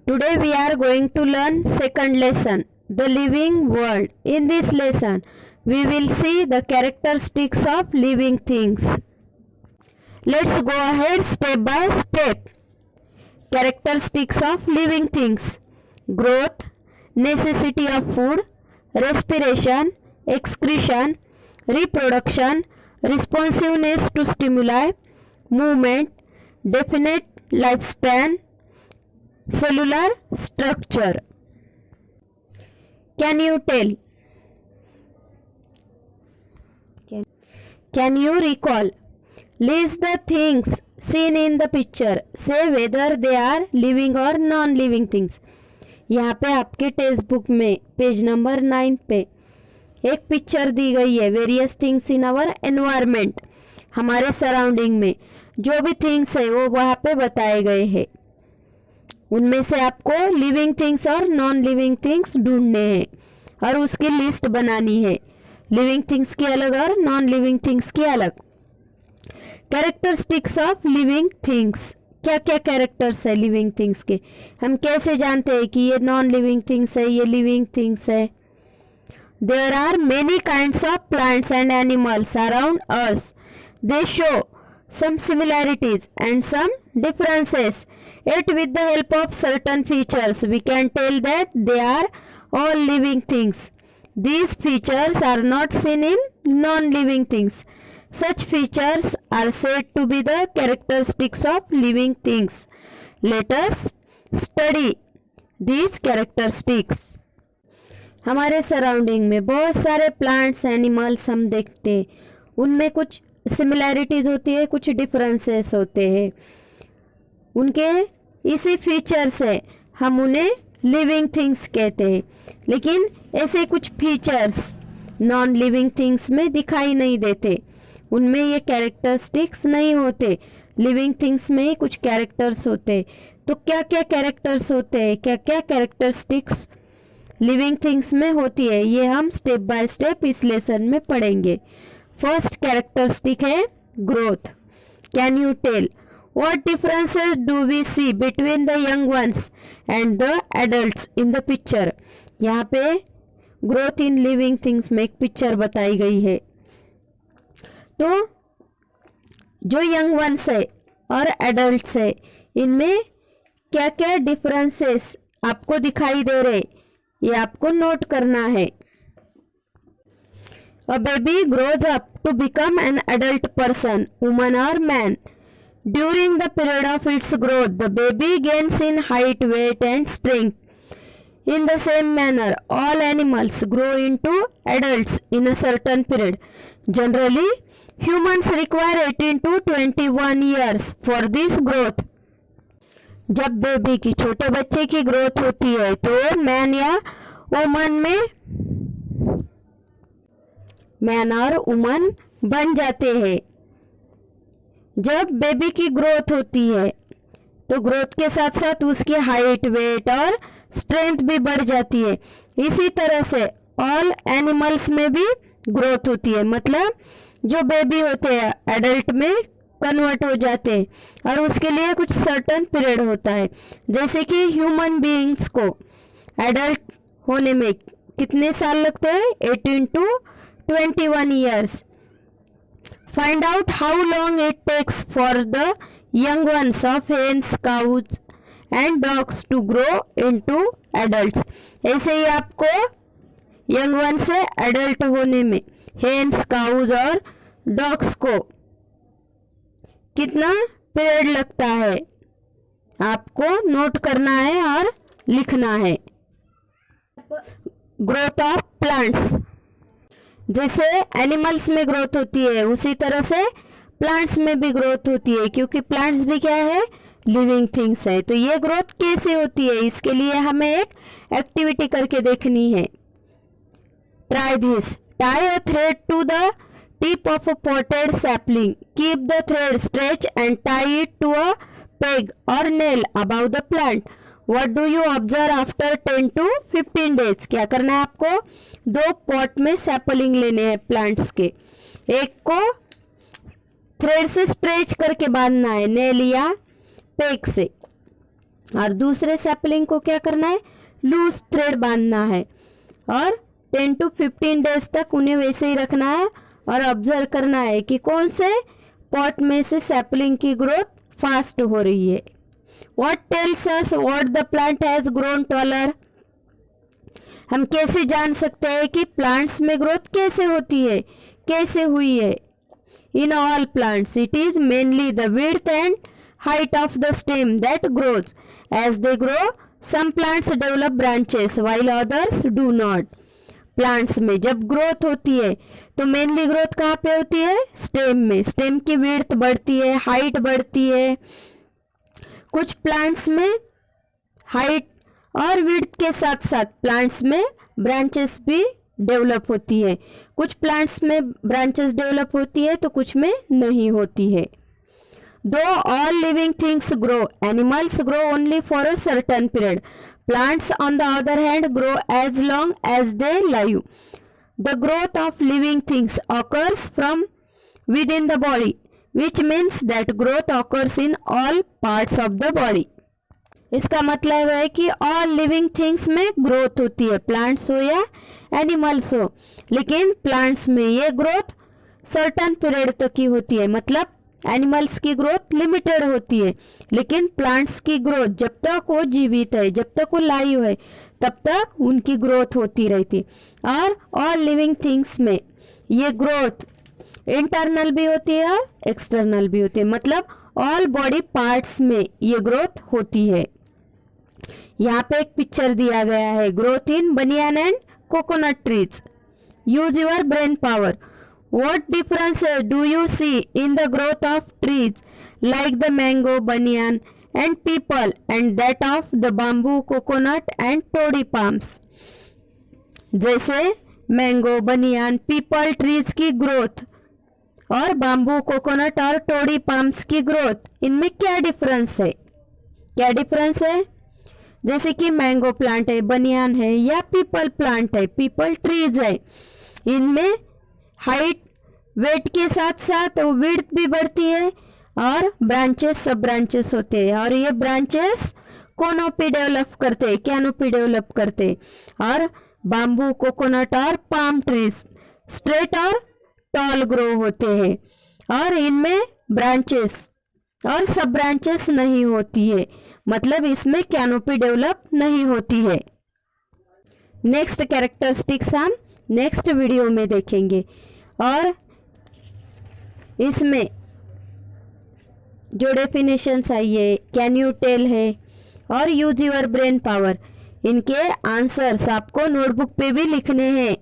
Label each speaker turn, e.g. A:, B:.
A: Today we are going to learn second lesson, the living world. In this lesson, we will see the characteristics of living things. Let's go ahead step by step. Characteristics of living things: growth, necessity of food, respiration, excretion, reproduction, responsiveness to stimuli, movement, definite lifespan, cellular structure. Can you tell? Can you recall? List the things seen in the picture. Say whether they are living or non-living things. यहाँ पे आपके text book में page number 9 पे एक picture दी गई है, various things in our environment. हमारे सराउंडिंग में जो भी थिंग्स है वो वहाँ पे बताए गए हैं. उनमें से आपको लिविंग थिंग्स और नॉन लिविंग थिंग्स ढूंढने हैं और उसकी लिस्ट बनानी है. लिविंग थिंग्स की अलग और नॉन लिविंग थिंग्स की अलग. Characteristics of living things. क्या क्या कैरेक्टर्स है लिविंग थिंग्स के? हम कैसे जानते हैं कि ये नॉन लिविंग थिंग्स है, ये लिविंग थिंग्स है? There are many kinds of plants and animals around us. They show some similarities and some differences. Yet with the help of certain features we can tell that they are all living things. These features are not seen in non-living things. Such features are said to be the characteristics of living things. Let us study these characteristics. हमारे surrounding में बहुत सारे plants animals हम देखते हैं. उनमें कुछ similarities होती है, कुछ डिफरेंसेस होते हैं. उनके इसी फीचर से हम उन्हें लिविंग थिंग्स कहते हैं. लेकिन ऐसे कुछ फीचर्स नॉन लिविंग थिंग्स में दिखाई नहीं देते. उनमें ये कैरेक्टरिस्टिक्स नहीं होते. लिविंग थिंग्स में कुछ कैरेक्टर्स होते. तो क्या क्या कैरेक्टर्स होते हैं, क्या क्या कैरेक्टरिस्टिक्स लिविंग थिंग्स में होती है, ये हम स्टेप बाय स्टेप इस लेसन में पढ़ेंगे. फर्स्ट कैरेक्टरिस्टिक है growth. Can you tell what differences do we see between the young ones and the adults in the picture? यहाँ पे ग्रोथ इन लिविंग थिंग्स में एक पिक्चर बताई गई है. तो जो यंग वंस है और एडल्ट्स है, इनमें क्या क्या डिफरेंसेस आपको दिखाई दे रहे, ये आपको नोट करना है. A baby grows up to become an adult person, woman or man. During the period of its growth, the baby gains in height, weight and strength. In the same manner, all animals grow into adults in a certain period. Generally, humans require 18 to 21 years for this growth. जब baby की, छोटे बच्चे की growth होती है तो man या woman में मैन और वुमन बन जाते हैं. जब बेबी की ग्रोथ होती है तो ग्रोथ के साथ साथ उसकी हाइट, वेट और स्ट्रेंथ भी बढ़ जाती है. इसी तरह से ऑल एनिमल्स में भी ग्रोथ होती है. मतलब जो बेबी होते हैं एडल्ट में कन्वर्ट हो जाते हैं और उसके लिए कुछ सर्टन पीरियड होता है. जैसे कि ह्यूमन बीइंग्स को एडल्ट होने में कितने साल लगते हैं? 18 to 21 years. Find out how long it takes for the young ones of hens, cows and dogs to grow into adults. ऐसे ही आपको यंग वन से एडल्ट होने में हेन्स, काउज और डॉग्स को कितना पीरियड लगता है आपको नोट करना है और लिखना है. Growth of plants. जैसे एनिमल्स में ग्रोथ होती है उसी तरह से प्लांट्स में भी ग्रोथ होती है, क्योंकि प्लांट्स भी क्या है? लिविंग थिंग्स है. तो ये ग्रोथ कैसे होती है, इसके लिए हमें एक एक्टिविटी करके देखनी है. Try this. Tie a thread to the tip of a potted sapling. Keep the thread stretch and tie it to a peg और nail about the plant. What do you observe after 10 to 15 days? क्या करना है आपको? 2 pot में sapling लेने हैं plants के. एक को थ्रेड से स्ट्रेच करके बांधना है, नेल या पेग से. और दूसरे सैपलिंग को क्या करना है, लूज थ्रेड बांधना है और 10 to 15 डेज तक उन्हें वैसे ही रखना है और ऑब्जर्व करना है कि कौन से पॉट में से सैपलिंग की ग्रोथ फास्ट हो रही है। What tells us what the plant has grown taller. हम कैसे जान सकते हैं कि प्लांट्स में ग्रोथ कैसे होती है, कैसे हुई है। In all plants it is mainly the width and height of the stem that grows. As they grow, some plants develop branches while others do not. Plants में जब ग्रोथ होती है तो मेनली ग्रोथ कहाँ पे होती है, स्टेम में। स्टेम की विड्थ बढ़ती है, हाइट बढ़ती है। कुछ प्लांट्स में हाइट और विड्थ के साथ साथ प्लांट्स में ब्रांचेस भी डेवलप होती है। कुछ प्लांट्स में ब्रांचेस डेवलप होती है तो कुछ में नहीं होती है। Though all living things grow, animals grow only for a certain period. Plants, on the other hand, grow as long as they live. The growth of living things occurs from within the body, which means that growth occurs in all parts of the body. इसका मतलब है कि all living things में growth होती है, plants हो या animals हो, लेकिन प्लांट्स में ये ग्रोथ सर्टन पीरियड तक की होती है। मतलब एनिमल्स की ग्रोथ लिमिटेड होती है, लेकिन प्लांट्स की ग्रोथ जब तक वो जीवित है, जब तक वो लाइव है, तब तक उनकी ग्रोथ होती रहती। और ऑल लिविंग थिंग्स में ये ग्रोथ इंटरनल भी होती है और एक्सटर्नल भी होती है। मतलब ऑल बॉडी पार्ट्स में ये ग्रोथ होती है। यहाँ पे एक पिक्चर दिया गया है, ग्रोथ इन बनियान and coconut trees. Use your brain power. What differences do you see in the growth of trees like the mango, banyan and peepal and that of the bamboo, coconut and toddy palms? जैसे mango, बनियान, people trees की growth और bamboo, coconut और Todi palms की growth, इनमें क्या difference है? क्या डिफरेंस है? जैसे कि मैंगो प्लांट है, बनियान है या पीपल प्लांट है, पीपल ट्रीज है, इनमें हाइट वेट के साथ साथ विड्थ भी बढ़ती है और ब्रांचेस, सब ब्रांचेस होते हैं और ये ब्रांचेस कोनोपी डेवलप करते हैं, कैनोपी डेवलप करते हैं। और बाम्बू, कोकोनट और पाम ट्रीज स्ट्रेट और टॉल ग्रो होते हैं और इनमें ब्रांचेस और सब ब्रांचेस नहीं होती है। मतलब इसमें कैनोपी डेवलप नहीं होती है। नेक्स्ट कैरेक्टरिस्टिक्स हम नेक्स्ट वीडियो में देखेंगे और इसमें जो डेफिनेशंस आई है, कैन यू टेल है और यूज योर ब्रेन पावर, इनके आंसर्स आपको नोटबुक पे भी लिखने हैं।